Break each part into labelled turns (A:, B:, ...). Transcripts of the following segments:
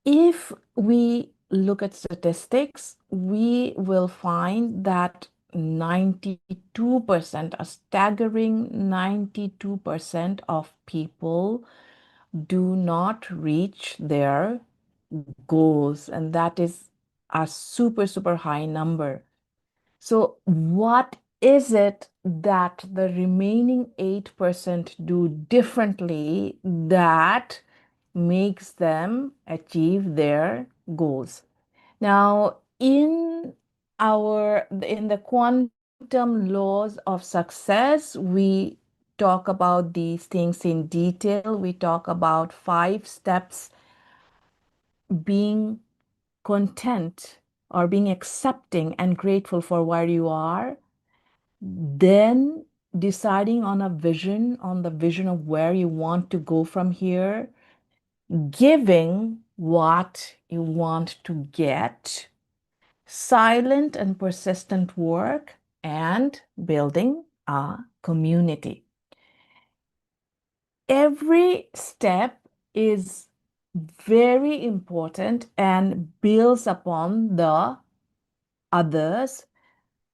A: If we look at statistics, we will find that 92%, a staggering 92% of people do not reach their goals, and that is a super, super high number. So, what is it that the remaining 8% do differently that makes them achieve their goals? Now, in the quantum laws of success, we talk about these things in detail. We talk about 5 steps: being content or being accepting and grateful for where you are, then deciding on a vision, on the vision of where you want to go from here, giving what you want to get, silent and persistent work, and building a community. Every step is very important and builds upon the others.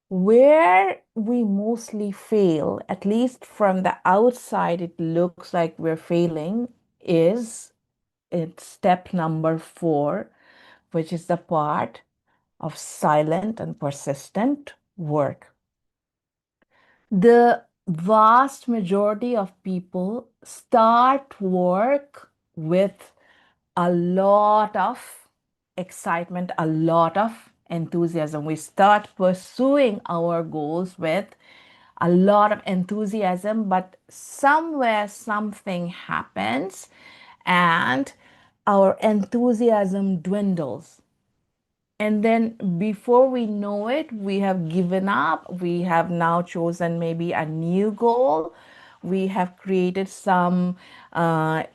A: Where we mostly fail, at least from the outside, it looks like we're failing, is it's step number 4, which is the part of silent and persistent work. The vast majority of people start work with a lot of excitement, a lot of enthusiasm. We start pursuing our goals with a lot of enthusiasm, but somewhere something happens and our enthusiasm dwindles. And then before we know it, we have given up. We have now chosen maybe a new goal. We have created some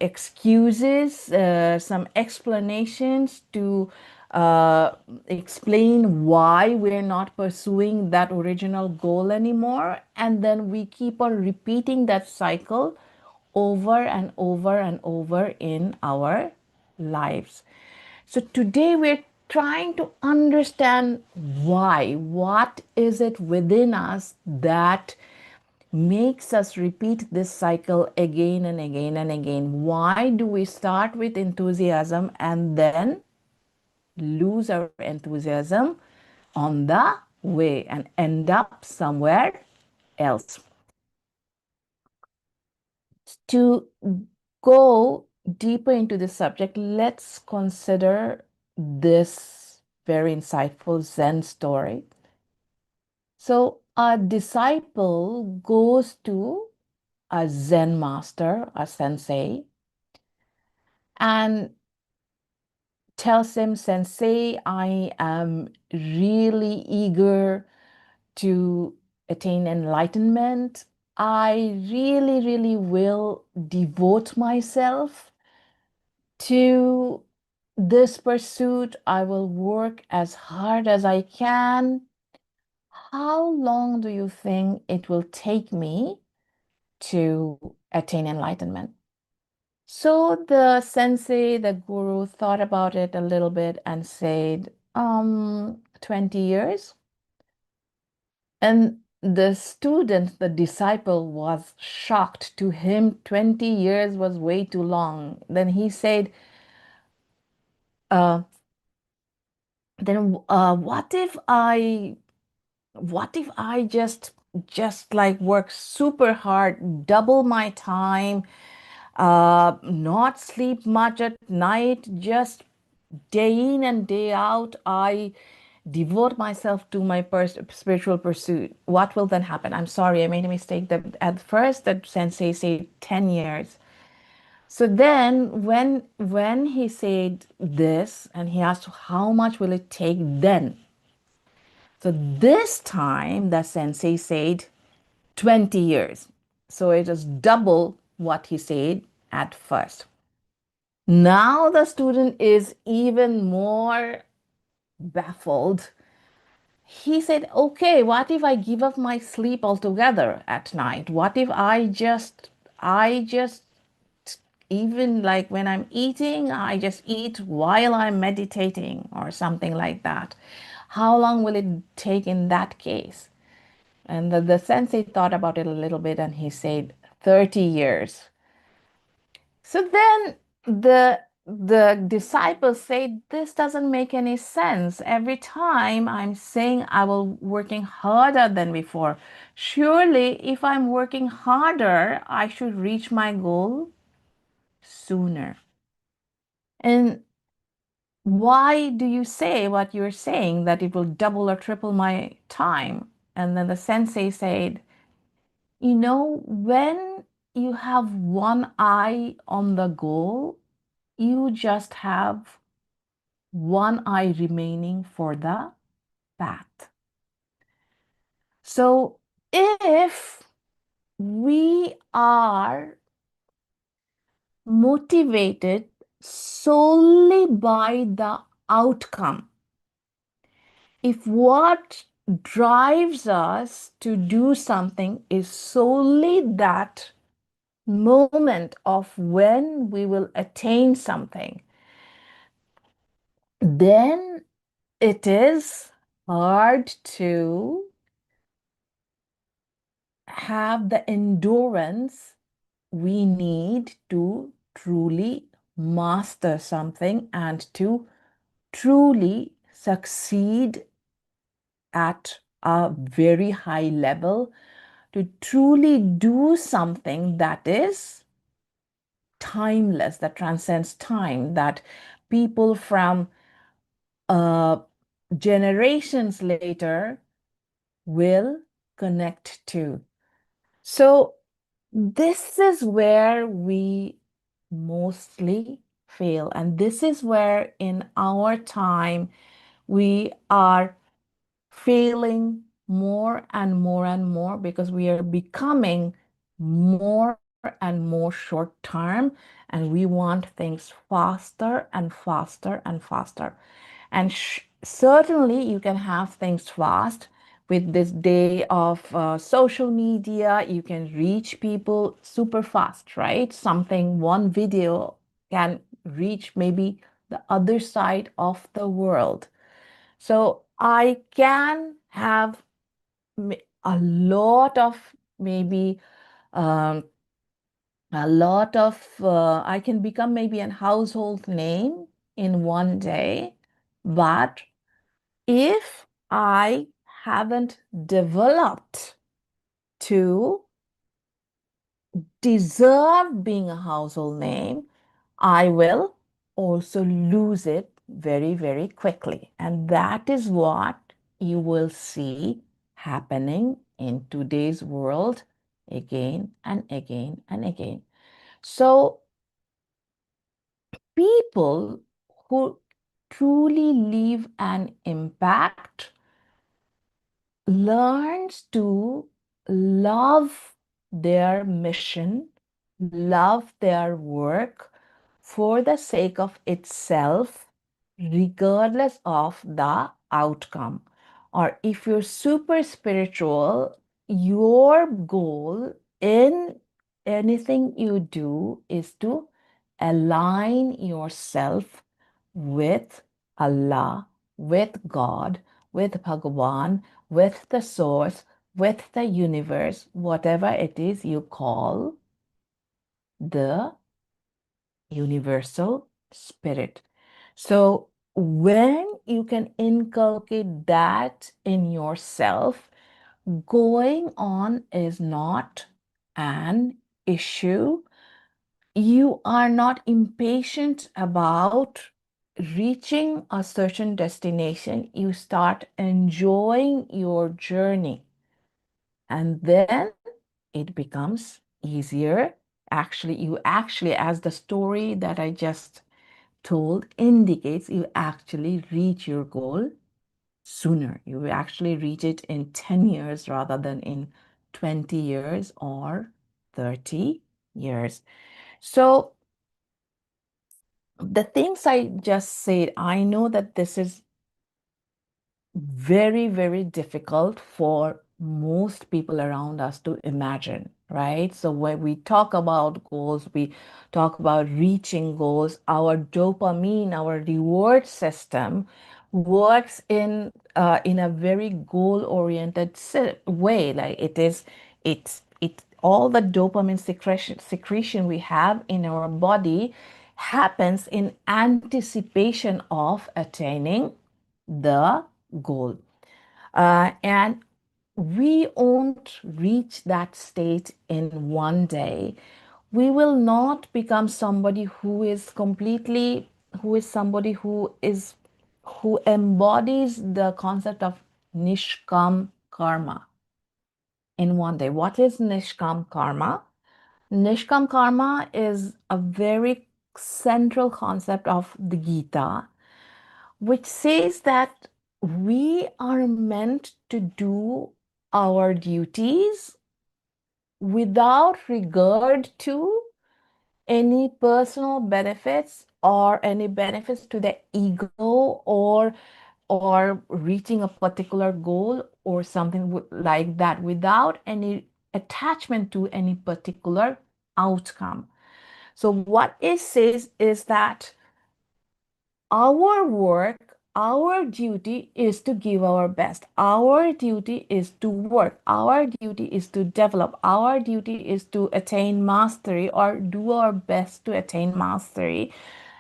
A: excuses, some explanations to explain why we're not pursuing that original goal anymore. And then we keep on repeating that cycle over and over and over in our lives. So today we're trying to understand why. What is it within us that makes us repeat this cycle again and again and again? Why do we start with enthusiasm and then lose our enthusiasm on the way and end up somewhere else? To go deeper into this subject, let's consider this very insightful Zen story. So, a disciple goes to a Zen master, a sensei, and tells him, Sensei, I am really eager to attain enlightenment. I really, really will devote myself to this pursuit. I will work as hard as I can. How long do you think it will take me to attain enlightenment? So the sensei, the guru, thought about it a little bit and said, 20 years. And the student, the disciple, was shocked. To him, 20 years was way too long. Then he said, uh, what if I just like work super hard, double my time, not sleep much at night, just day in and day out, I devote myself to my spiritual pursuit. What will then happen? I'm sorry, I made a mistake. That at first, the sensei said 10 years. So then when he said this and he asked how much will it take then? So this time the sensei said 20 years. So it is double what he said at first. Now the student is even more baffled. He said, okay, what if I give up my sleep altogether at night? What if I just even like when I'm eating, I just eat while I'm meditating or something like that. How long will it take in that case? And the sensei thought about it a little bit and he said 30 years. So then the disciples say, this doesn't make any sense. Every time I'm saying I will working harder than before. Surely if I'm working harder, I should reach my goal sooner. And why do you say what you're saying, that it will double or triple my time? And then the sensei said, when you have one eye on the goal, you just have one eye remaining for the path. So if we are motivated solely by the outcome, if what drives us to do something is solely that moment of when we will attain something, then it is hard to have the endurance we need to truly master something and to truly succeed at a very high level, to truly do something that is timeless, that transcends time, that people from uh, generations later will connect to. So, this is where we mostly fail. And this is where in our time we are failing more and more and more, because we are becoming more and more short term, and we want things faster and faster and faster. And certainly you can have things fast. With this day of social media, you can reach people super fast, right? One video can reach maybe the other side of the world. So I can have a lot of, maybe um, I can become maybe a household name in one day. But if I haven't developed to deserve being a household name, I will also lose it very, very quickly. And that is what you will see happening in today's world again and again and again. So, people who truly leave an impact learns to love their mission, love their work for the sake of itself, regardless of the outcome. Or if you're super spiritual, your goal in anything you do is to align yourself with Allah, with God, with Bhagavan, with the source, with the universe, whatever it is you call the universal spirit. So when you can inculcate that in yourself, going on is not an issue. You are not impatient about reaching a certain destination. You start enjoying your journey. And then it becomes easier. Actually, as the story that I just told indicates, you actually reach your goal sooner. You actually reach it in 10 years rather than in 20 years or 30 years. So, the things I just said, I know that this is very, very difficult for most people around us to imagine, right? So when we talk about goals, we talk about reaching goals, our dopamine, our reward system works in a very goal-oriented way. Like it all the dopamine secretion we have in our body happens in anticipation of attaining the goal. And we won't reach that state in one day. We will not become somebody who is completely, who is somebody who embodies the concept of Nishkam Karma in one day. What is Nishkam Karma? Nishkam Karma is a very central concept of the Gita, which says that we are meant to do our duties without regard to any personal benefits or any benefits to the ego or reaching a particular goal or something like that, without any attachment to any particular outcome. So what it says is that our work, our duty is to give our best. Our duty is to work. Our duty is to develop. Our duty is to attain mastery or do our best to attain mastery.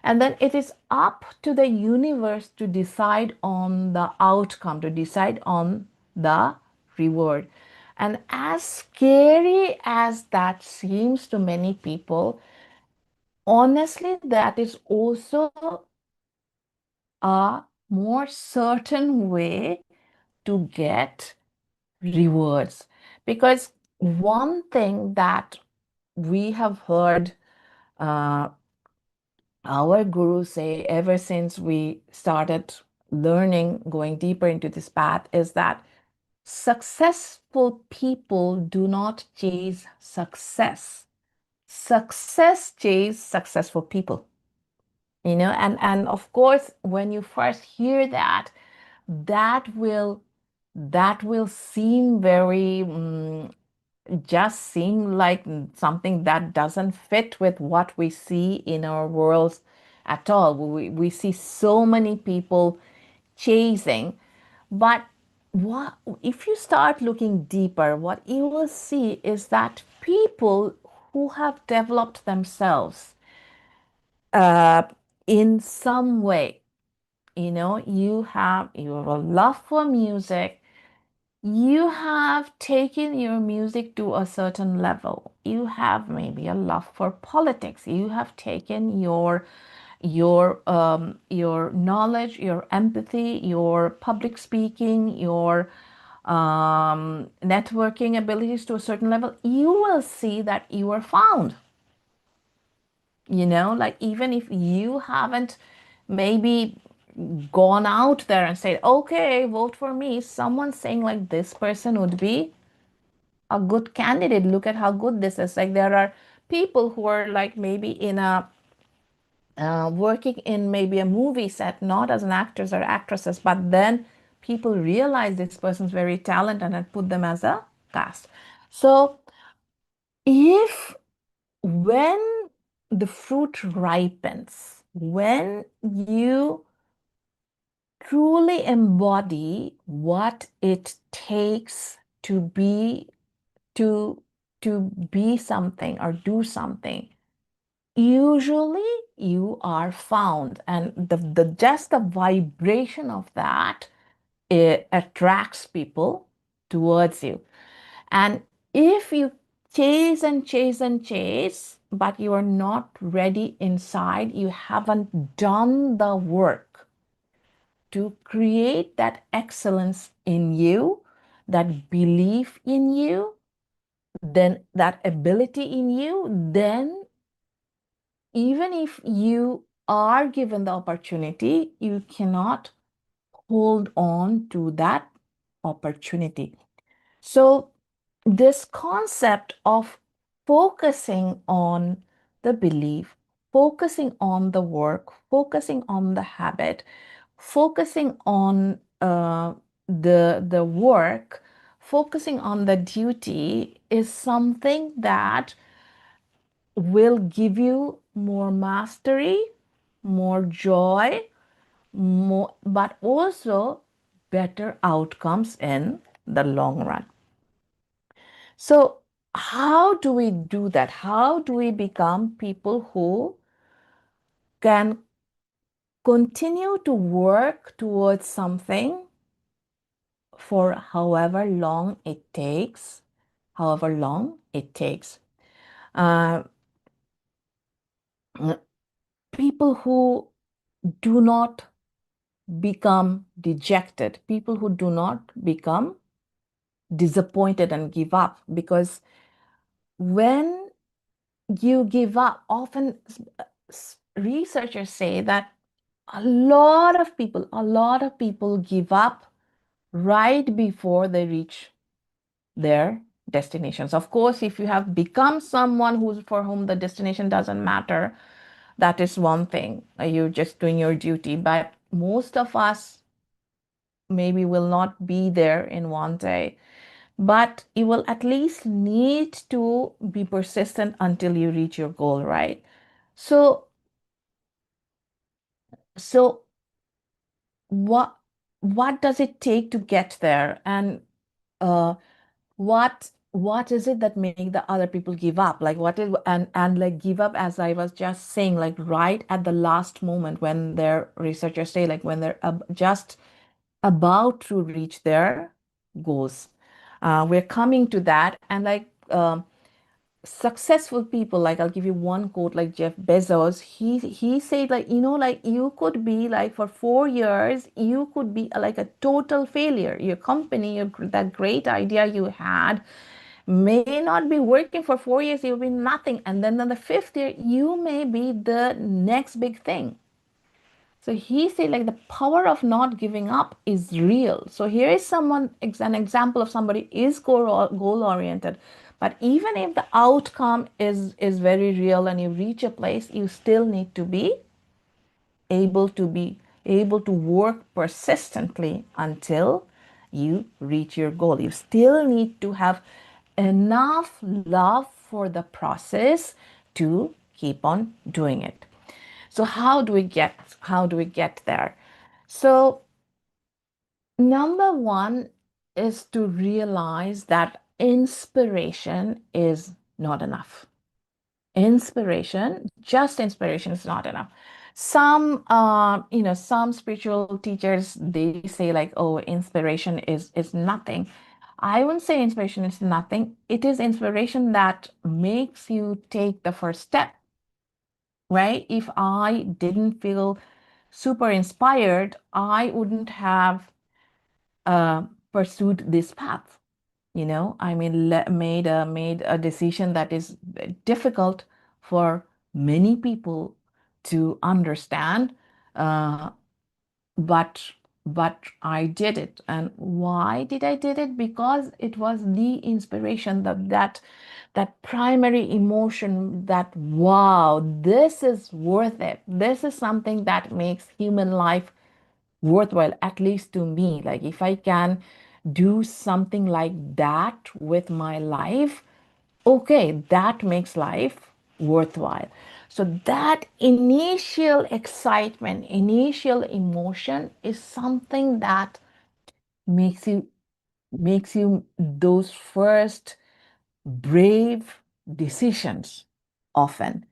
A: And then it is up to the universe to decide on the outcome, to decide on the reward. And as scary as that seems to many people, honestly, that is also a more certain way to get rewards. Because one thing that we have heard uh, our guru say ever since we started learning, going deeper into this path, is that successful people do not chase success. Success chase successful people. And of course, when you first hear that, that will that will seem very just seem like something that doesn't fit with what we see in our worlds at all. We see so many people chasing, but what if you start looking deeper, what you will see is that people who have developed themselves uh, in some way, you have a love for music. You have taken your music to a certain level. You have maybe a love for politics. You have taken your knowledge, your empathy, your public speaking, your networking abilities to a certain level. You will see that you are found. Like even if you haven't maybe gone out there and said, okay, vote for me, someone saying like this person would be a good candidate. Look at how good this is. Like there are people who are like maybe in a working in maybe a movie set, not as an actors or actresses, but then people realize this person's very talented and put them as a cast. So if when the fruit ripens, when you truly embody what it takes to be to to be something or do something, usually you are found, and the just the vibration of that, it attracts people towards you. And if you chase and chase and chase, but you are not ready inside, you haven't done the work to create that excellence in you, that belief in you, then that ability in you, then even if you are given the opportunity, you cannot hold on to that opportunity. So, this concept of focusing on the belief, focusing on the work, focusing on the habit, focusing on the work, focusing on the duty is something that will give you more mastery, more joy, more, but also better outcomes in the long run. So, how do we do that? How do we become people who can continue to work towards something for however long it takes? However long it takes. Uh, People who do not become dejected, people who do not become disappointed and give up. Because when you give up, often researchers say that a lot of people give up right before they reach their destinations. Of course, if you have become someone who's for whom the destination doesn't matter, that is one thing. You're just doing your duty. But most of us maybe will not be there in one day. But you will at least need to be persistent until you reach your goal, right? So, so what what does it take to get there? And uh, what is it that make the other people give up? Like what is and like give up, as I was just saying, like right at the last moment when their researchers say, like when they're just about to reach their goals. We're coming to that, and like successful people, like I'll give you one quote, like Jeff Bezos, he said, like, like you could be like for 4 years you could be like a total failure. Your company, that great idea you had may not be working for 4 years, you'll be nothing, and then on the fifth year you may be the next big thing. So he said, like, the power of not giving up is real. So here is an example of somebody is goal oriented, but even if the outcome is very real and you reach a place, you still need to be able to work persistently until you reach your goal. You still need to have enough love for the process to keep on doing it. So how do we get there? So number one is to realize that inspiration is not enough. Just inspiration is not enough. Some spiritual teachers, they say like, oh, inspiration is nothing. I wouldn't say inspiration is nothing. It is inspiration that makes you take the first step, right? If I didn't feel super inspired, I wouldn't have pursued this path. I mean, made a decision that is difficult for many people to understand, uh, but I did it. And why did I did it? Because it was the inspiration, that primary emotion, that wow, this is worth it. This is something that makes human life worthwhile, at least to me. Like if I can do something like that with my life, okay, that makes life worthwhile. So that initial excitement, initial emotion is something that makes you those first brave decisions often.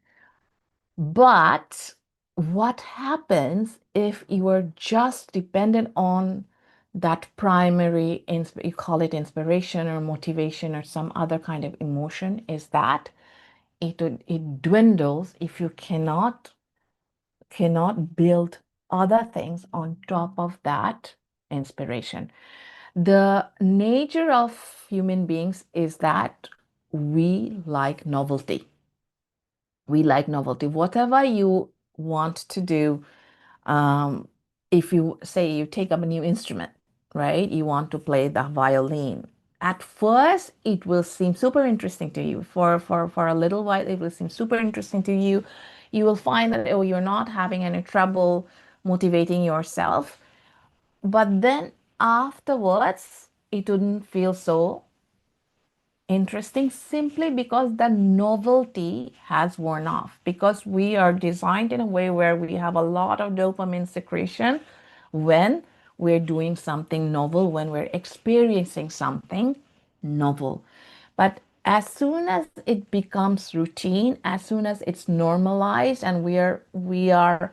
A: But what happens if you are just dependent on that primary, you call it inspiration or motivation or some other kind of emotion, is that it dwindles if you cannot build other things on top of that inspiration. The nature of human beings is that we like novelty. We like novelty. Whatever you want to do, um, if you say you take up a new instrument, right? You want to play the violin. At first, it will seem super interesting to you. For a little while, it will seem super interesting to you. You will find that, oh, you're not having any trouble motivating yourself. But then afterwards, it wouldn't feel so interesting simply because the novelty has worn off, because we are designed in a way where we have a lot of dopamine secretion when we're doing something novel, when we're experiencing something novel. But as soon as it becomes routine, as soon as it's normalized, and we are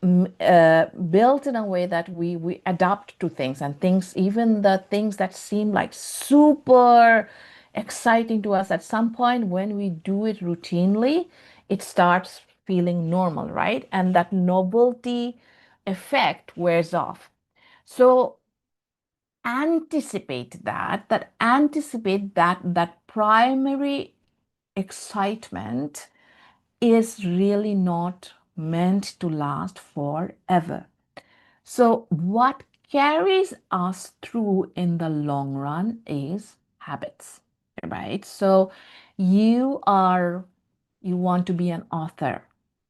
A: built in a way that we adapt to things, and things, even the things that seem like super exciting to us, at some point when we do it routinely, it starts feeling normal, right? And that novelty effect wears off. So anticipate that primary excitement is really not meant to last forever. So, what carries us through in the long run is habits, right? So, you are, you want to be an author,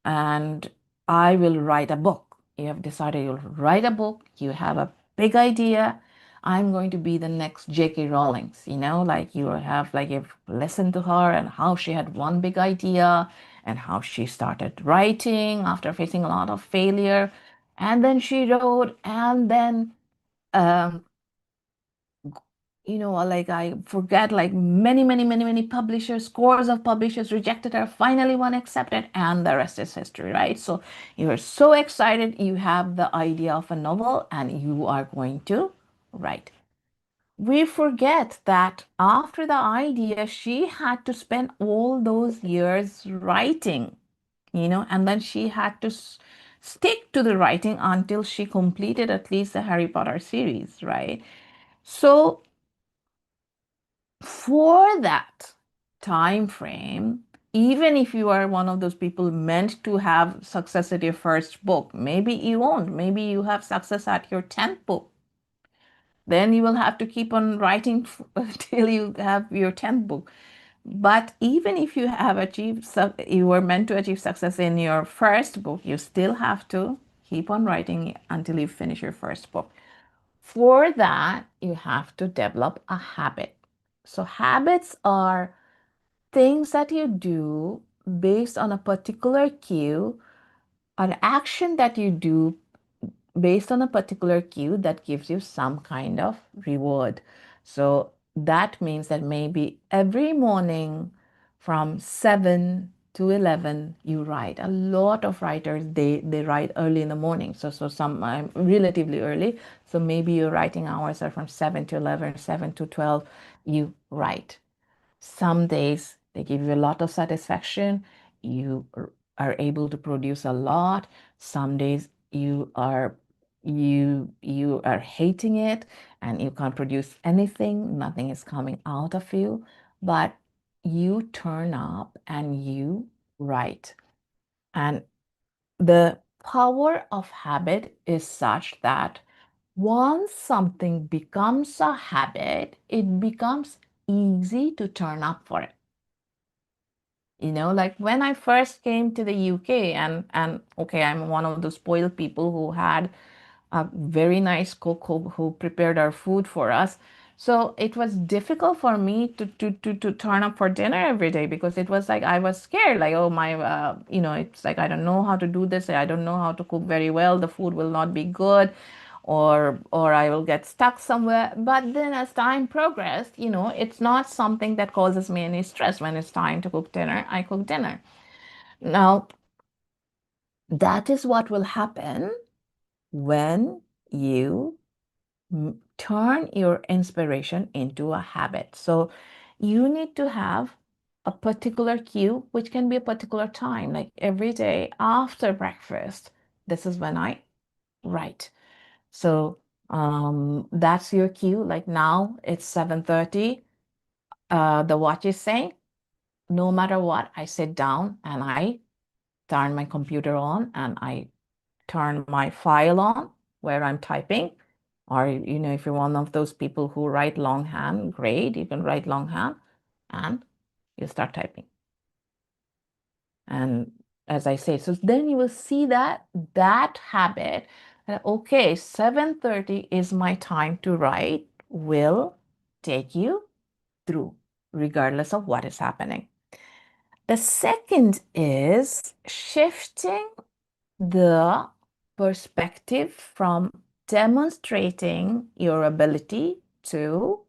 A: and I will write a book. You have decided you'll write a book, you have a big idea. I'm going to be the next J.K. Rowling's, like you have, like, you've listened to her and how she had one big idea and how she started writing after facing a lot of failure. And then she wrote, and then um, like, I forget, like many publishers, scores of publishers rejected her. Finally, one accepted, and the rest is history, right? So you're so excited, you have the idea of a novel, and you are going to write. We forget that after the idea, she had to spend all those years writing, and then she had to stick to the writing until she completed at least the Harry Potter series, right? So for that time frame, even if you are one of those people meant to have success at your first book, maybe you won't. Maybe you have success at your 10th book. Then you will have to keep on writing till you have your 10th book. But even if you have achieved, you were meant to achieve success in your first book, you still have to keep on writing until you finish your first book. For that, you have to develop a habit. So, habits are things that you do based on a particular cue, an action that you do based on a particular cue that gives you some kind of reward. So that means that maybe every morning from 7 to 11 you write. A lot of writers, they write early in the morning. So some relatively early. So maybe your writing hours are from 7 to 11, 7 to 12 you write. Some days they give you a lot of satisfaction. You are able to produce a lot. Some days you are hating it and you can't produce anything. Nothing is coming out of you. But you turn up and you write. And the power of habit is such that once something becomes a habit, it becomes easy to turn up for it. Like when I first came to the UK, and okay, I'm one of those spoiled people who had a very nice cook who prepared our food for us. So it was difficult for me to turn up for dinner every day, because it was like I was scared, like, oh my, it's like I don't know how to do this. I don't know how to cook very well. The food will not be good, or I will get stuck somewhere. But then as time progressed, it's not something that causes me any stress. When it's time to cook dinner, I cook dinner. Now, that is what will happen when you turn your inspiration into a habit. So you need to have a particular cue, which can be a particular time, like every day after breakfast. This is when I write. So that's your cue. Like now it's 7:30. The watch is saying, no matter what, I sit down and I turn my computer on and I turn my file on where I'm typing. Or, if you're one of those people who write longhand, great, you can write longhand and you start typing. And as I say, so then you will see that habit, okay, 7:30 is my time to write. will take you through, regardless of what is happening. The second is shifting the perspective from demonstrating your ability to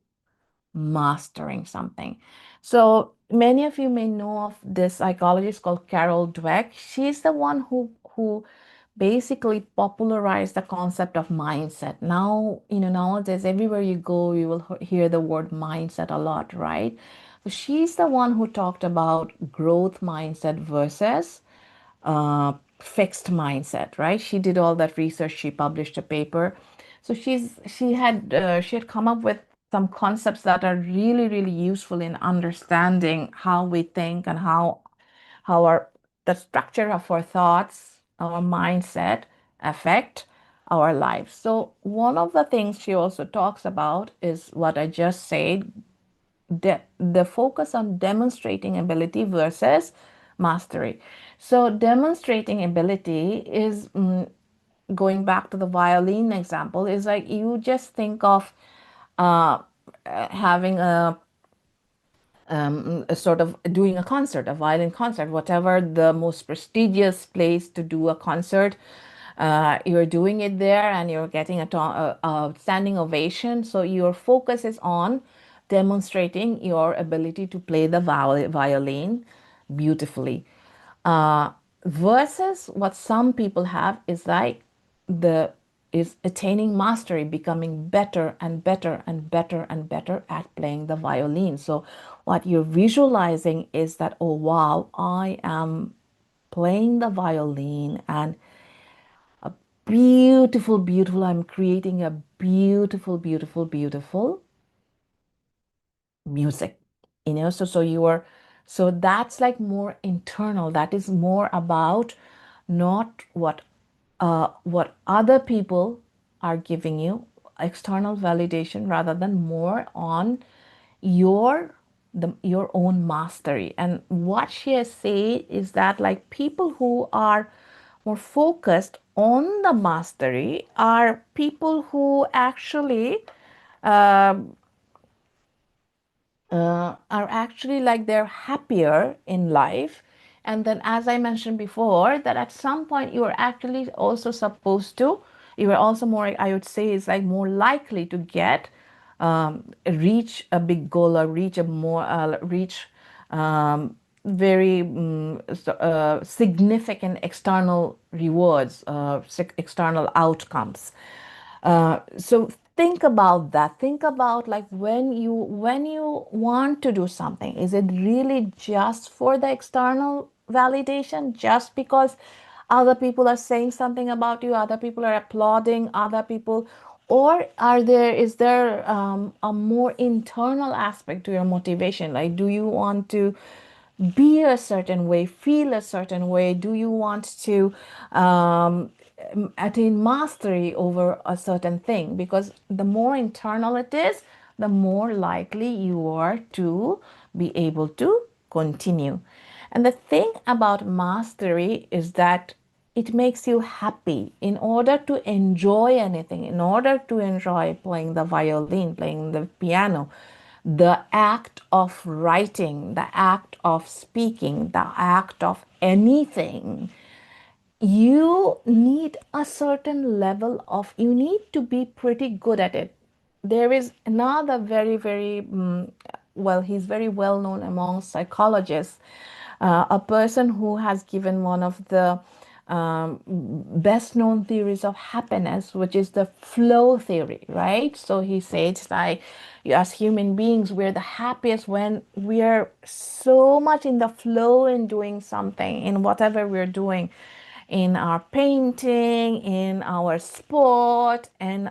A: mastering something. So many of you may know of this psychologist called Carol Dweck. She's the one who basically popularized the concept of mindset. Now, nowadays, everywhere you go, you will hear the word mindset a lot, right? So she's the one who talked about growth mindset versus fixed mindset, right? She did all that research. She published a paper. So she had come up with some concepts that are really, really useful in understanding how we think and how our the structure of our thoughts, our mindset affect our lives. So one of the things she also talks about is what I just said, the focus on demonstrating ability versus mastery. So demonstrating ability is going back to the violin example, is like you just think of uh, having a sort of doing a concert, a violin concert, whatever the most prestigious place to do a concert. You're doing it there and you're getting a standing ovation. So your focus is on demonstrating your ability to play the violin beautifully. Uh, Versus what some people have is like the is attaining mastery, becoming better and better and better and better at playing the violin. So what you're visualizing is that, oh wow, I am playing the violin and beautiful, beautiful. I'm creating a beautiful, beautiful, beautiful music. So you are, so that's like more internal. That is more about not what other people are giving you, external validation, rather than more on your your own mastery. And what she has said is that like people who are more focused on the mastery are people who actually um are actually like they're happier in life. And then, as I mentioned before, that at some point you are actually also supposed to, you are also more, I would say, is like more likely to get reach a big goal or reach a more reach very significant external rewards, external outcomes. So think about that. Think about like when you want to do something, is it really just for the external validation, just because other people are saying something about you, other people are applauding, other people, or is there a more internal aspect to your motivation? Like, do you want to be a certain way, feel a certain way? Do you want to attain mastery over a certain thing? Because the more internal it is, the more likely you are to be able to continue. And the thing about mastery is that it makes you happy. In order to enjoy anything, in order to enjoy playing the violin, playing the piano, the act of writing, the act of speaking, the act of anything, you need a certain level of, you need to be pretty good at it. There is another very, very, well, he's very well known among psychologists, a person who has given one of the best known theories of happiness, which is the flow theory, right? So he says, like, as human beings, we're the happiest when we are so much in the flow in doing something, in whatever we're doing, in our painting, in our sport, and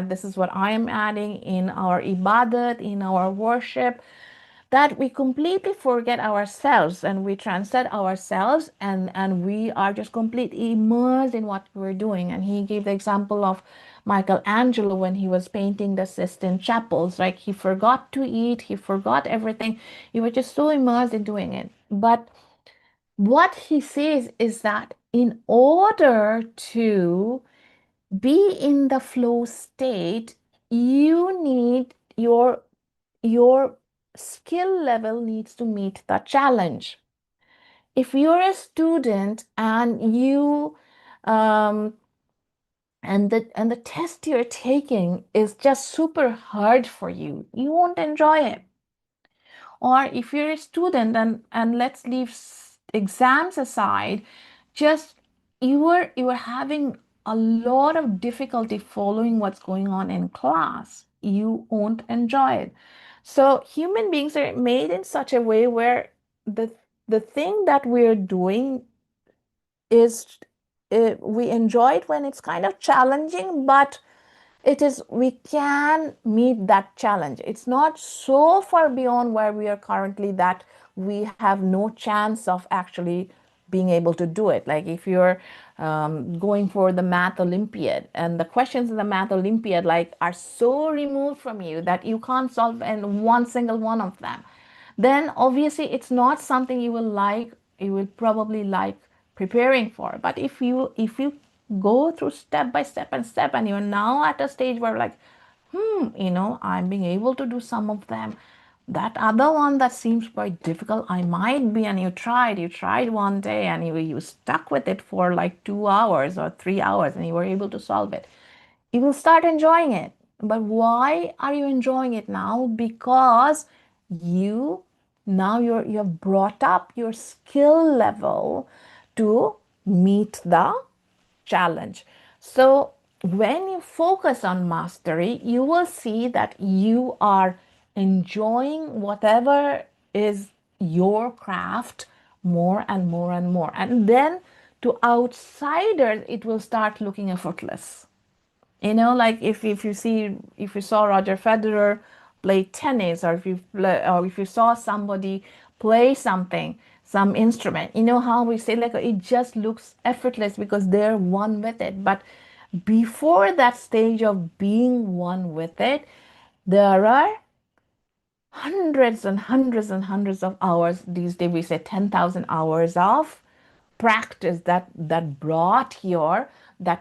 A: this is what I am adding, in our ibadat, in our worship, that we completely forget ourselves and we transcend ourselves, and we are just completely immersed in what we're doing. And he gave the example of Michelangelo when he was painting the Sistine chapels. Like, he forgot to eat, he forgot everything, he was just so immersed in doing it. But what he says is that in order to be in the flow state, you need your skill level needs to meet the challenge. If you're a student and you um, and the test you're taking is just super hard for you, you won't enjoy it. Or if you're a student and let's leave exams aside, just you are having a lot of difficulty following what's going on in class, you won't enjoy it. So human beings are made in such a way where the the thing that we're doing is we enjoy it when it's kind of challenging, but it is we can meet that challenge. It's not so far beyond where we are currently that we have no chance of actually being able to do it. Like if you're going for the math olympiad and the questions in the math olympiad like are so removed from you that you can't solve in one single one of them, then obviously it's not something you will probably like preparing for. But if you go through step by step and step and you're now at a stage where like I'm being able to do some of them, that other one that seems quite difficult I might be, and you tried one day and you stuck with it for like 2 hours or 3 hours and you were able to solve it, you will start enjoying it. But why are you enjoying it now? Because you you have brought up your skill level to meet the challenge. So when you focus on mastery, you will see that you are enjoying whatever is your craft more and more and more. And then to outsiders, it will start looking effortless. Like if you saw Roger Federer play tennis, or if you saw somebody play some instrument, how we say like it just looks effortless because they're one with it. But before that stage of being one with it, there are hundreds and hundreds and hundreds of hours. These days we say 10,000 hours of practice that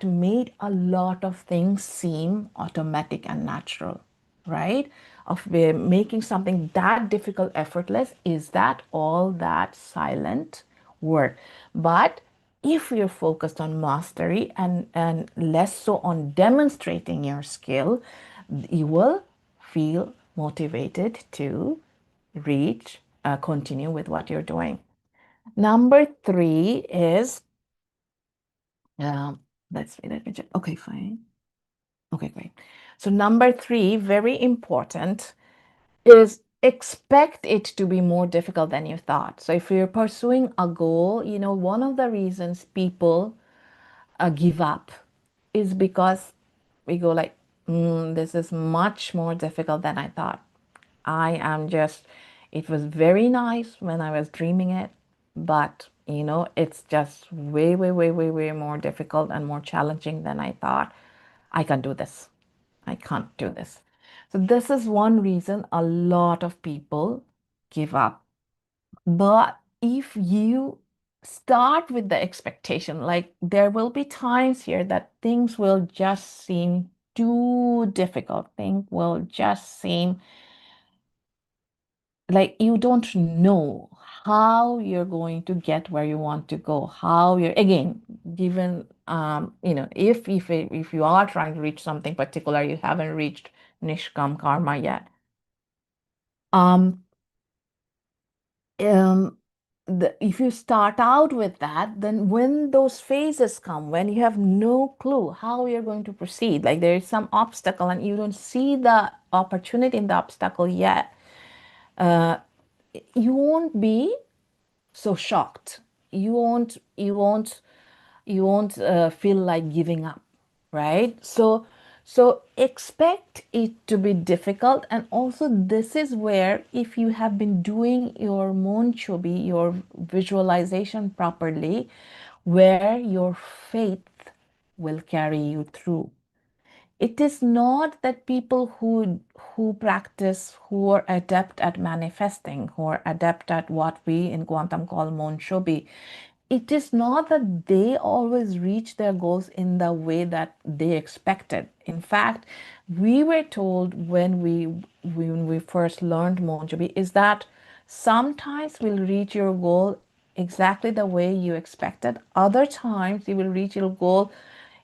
A: made a lot of things seem automatic and natural, right? Of making something that difficult effortless, is that all that silent work. But if you're focused on mastery and less so on demonstrating your skill, you will feel motivated to continue with what you're doing. Number three is, um, let me check. Okay, fine. Okay, great. So number three, very important, is expect it to be more difficult than you thought. So if you're pursuing a goal, one of the reasons people give up is because we go like, this is much more difficult than I thought. It was very nice when I was dreaming it, but it's just way, way, way, way, way more difficult and more challenging than I thought. I can't do this. I can't do this. So, this is one reason a lot of people give up. But if you start with the expectation, like there will be times here that things will just seem too difficult, things will just seem like you don't know how you're going to get where you want to go, how you're again given if you are trying to reach something particular, you haven't reached Nishkam Karma yet. um um if you start out with that, then when those phases come, when you have no clue how you're going to proceed, like there is some obstacle and you don't see the opportunity in the obstacle yet, uh, you won't be so shocked. You won't feel like giving up, right? So expect it to be difficult. And also this is where, if you have been doing your monchobi, your visualization properly, where your faith will carry you through. It is not that people who practice, who are adept at manifesting, who are adept at what we in quantum call Mon Shobi, it is not that they always reach their goals in the way that they expected. In fact, we were told when we first learned Monjobi is that sometimes we'll reach your goal exactly the way you expected. Other times you will reach your goal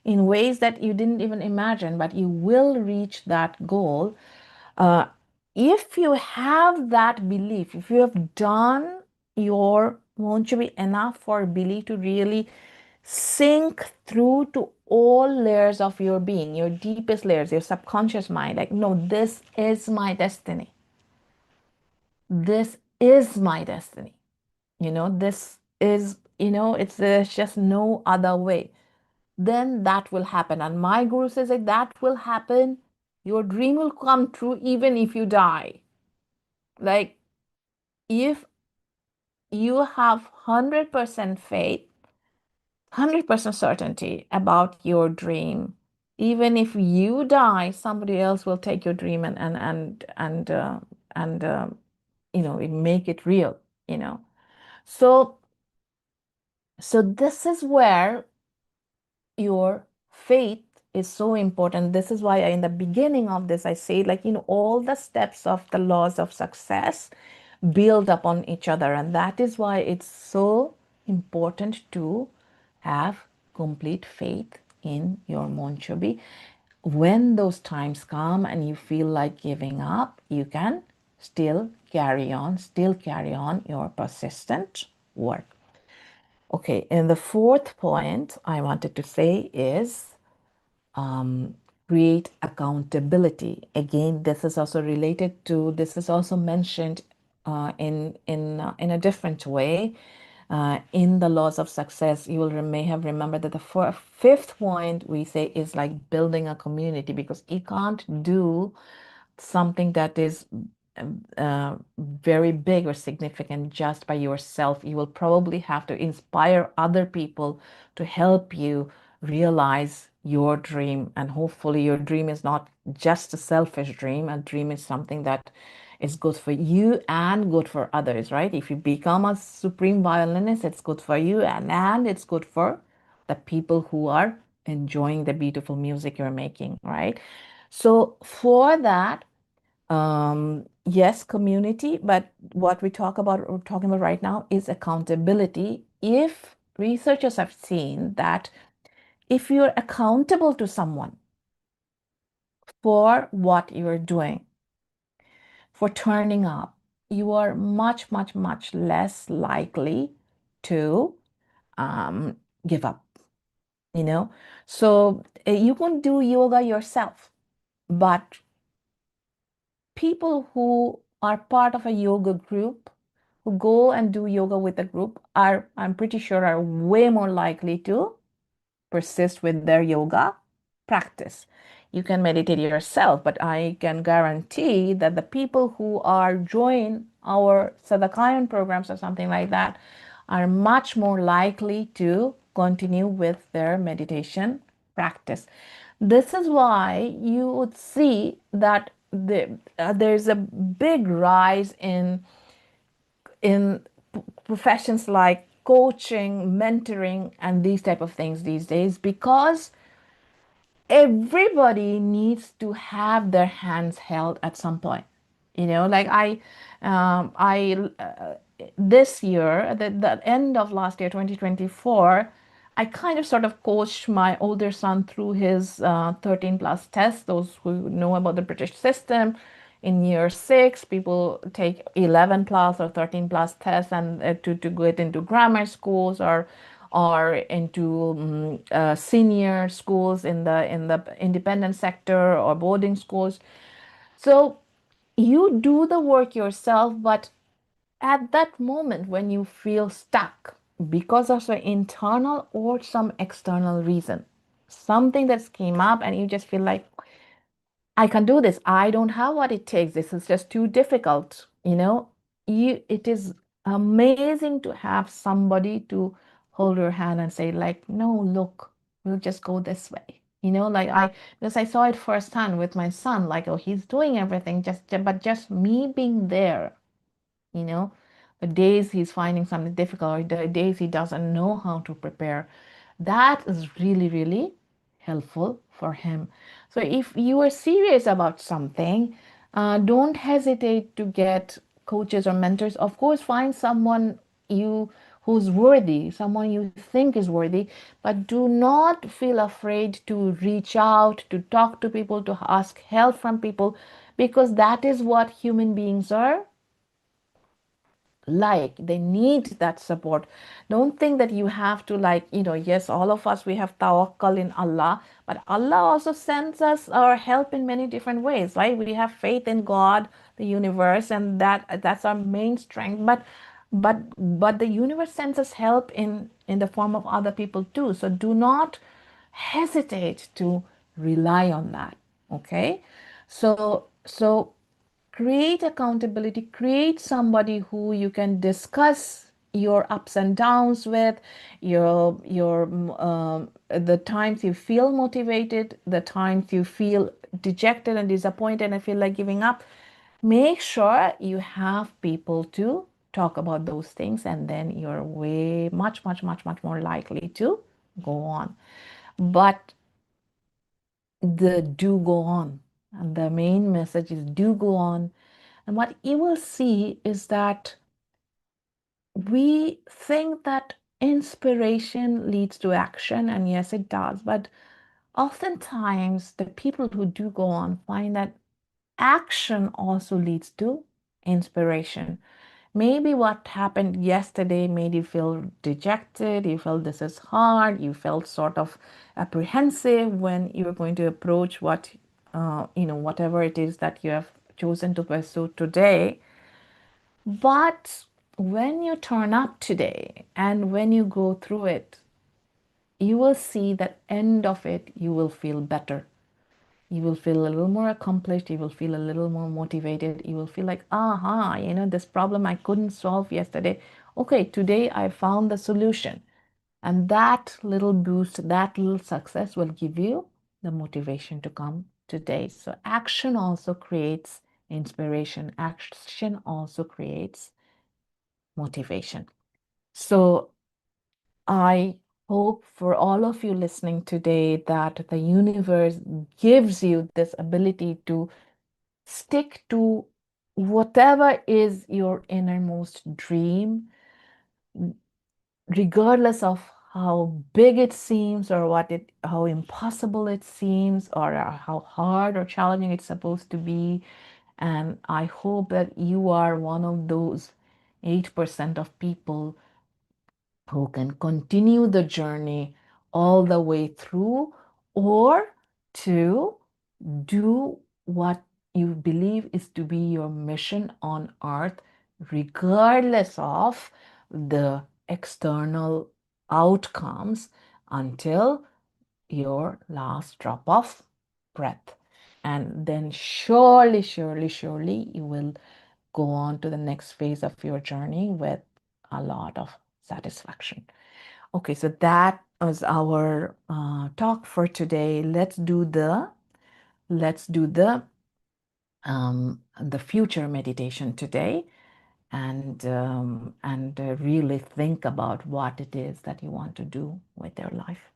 A: in ways that you didn't even imagine, but you will reach that goal. uh, if you have that belief, if you have done your want to be enough for belief to really sink through to all layers of your being, your deepest layers, your subconscious mind, like, no, this is my destiny. This is my destiny. This is, it's there's just no other way. Then that will happen. And my guru says that that will happen. Your dream will come true even if you die. Like, if you have 100% faith, 100% certainty about your dream, even if you die, somebody else will take your dream and make it real, you know. So this is where your faith is so important. This is why in the beginning of this, I say, like, all the steps of the laws of success build upon each other. And that is why it's so important to have complete faith in your Monchobi. When those times come and you feel like giving up, you can still carry on your persistent work. Okay, and the fourth point I wanted to say is um, create accountability. Again, this is also related to, this is also mentioned in a different way. In the laws of success, you will may have remembered that the fifth point we say is like building a community, because you can't do something that is very big or significant just by yourself. You will probably have to inspire other people to help you realize your dream. And hopefully, your dream is not just a selfish dream. A dream is something that is good for you and good for others, right? If you become a supreme violinist, it's good for you and it's good for the people who are enjoying the beautiful music you're making, right? So, for that, yes, community, but what we're talking about right now is accountability. If researchers have seen that if you're accountable to someone for what you're doing, for turning up, you are much, much, much less likely to um, give up, you know? So you can do yoga yourself, but people who are part of a yoga group, who go and do yoga with a group, are, I'm pretty sure, are way more likely to persist with their yoga practice. You can meditate yourself, but I can guarantee that the people who are join our Sadhakayan programs or something like that are much more likely to continue with their meditation practice. This is why you would see that there's a big rise in professions like coaching, mentoring, and these type of things these days, because everybody needs to have their hands held at some point. Like this year, the end of last year, 2024, I kind of sort of coached my older son through his 13 plus test. Those who know about the British system, in year six, people take 11 plus or 13 plus tests, and to get into grammar schools or into senior schools in the independent sector or boarding schools. So you do the work yourself, but at that moment when you feel stuck because of an internal or some external reason, something that's came up and you just feel like, I can do this. I don't have what it takes. This is just too difficult. It is amazing to have somebody to hold your hand and say, like, no, look, we'll just go this way. Because I saw it firsthand with my son, like, oh, he's doing everything, but just me being there, you know, the days he's finding something difficult, or the days he doesn't know how to prepare, that is really, really helpful for him. So if you are serious about something, don't hesitate to get coaches or mentors. Of course, find someone you who's worthy, someone you think is worthy, but do not feel afraid to reach out, to talk to people, to ask help from people, because that is what human beings are like. They need that support. Don't think that you have to, like, yes, all of us, we have tawakkul in Allah, but Allah also sends us our help in many different ways, right? We have faith in God, the universe, and that's our main strength. But the universe sends us help in the form of other people too. So do not hesitate to rely on that. Okay. So create accountability, create somebody who you can discuss your ups and downs with, the times you feel motivated, the times you feel dejected and disappointed and feel like giving up. Make sure you have people to talk about those things, and then you're way much, much, much, much more likely to go on. But the do go on, and the main message is do go on. And what you will see is that we think that inspiration leads to action, and yes, it does. But oftentimes, the people who do go on find that action also leads to inspiration. Maybe what happened yesterday made you feel dejected, you felt this is hard, you felt sort of apprehensive when you were going to approach whatever it is that you have chosen to pursue today. But when you turn up today and when you go through it, you will see that end of it, you will feel better. You will feel a little more accomplished. You will feel a little more motivated. You will feel like, aha, this problem I couldn't solve yesterday. Okay, today I found the solution. And that little boost, that little success will give you the motivation to come today. So action also creates inspiration. Action also creates motivation. So I hope for all of you listening today that the universe gives you this ability to stick to whatever is your innermost dream, regardless of how big it seems, or how impossible it seems, or how hard or challenging it's supposed to be. And I hope that you are one of those 8% of people who can continue the journey all the way through, or to do what you believe is to be your mission on earth, regardless of the external outcomes, until your last drop of breath. And then surely, surely, surely you will go on to the next phase of your journey with a lot of satisfaction. Okay, so that was our talk for today. Let's do the future meditation today, and really think about what it is that you want to do with your life.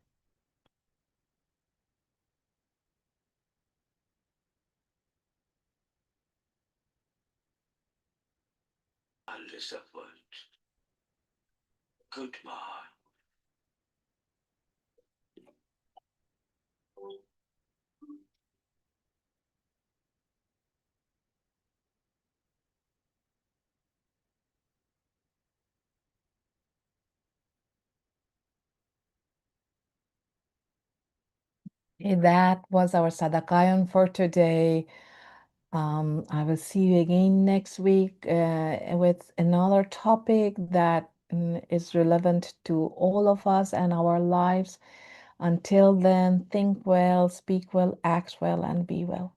A: Goodbye. Okay, that was our Sadakayan for today. I will see you again next week with another topic that is relevant to all of us and our lives. Until then, think well, speak well, act well, and be well.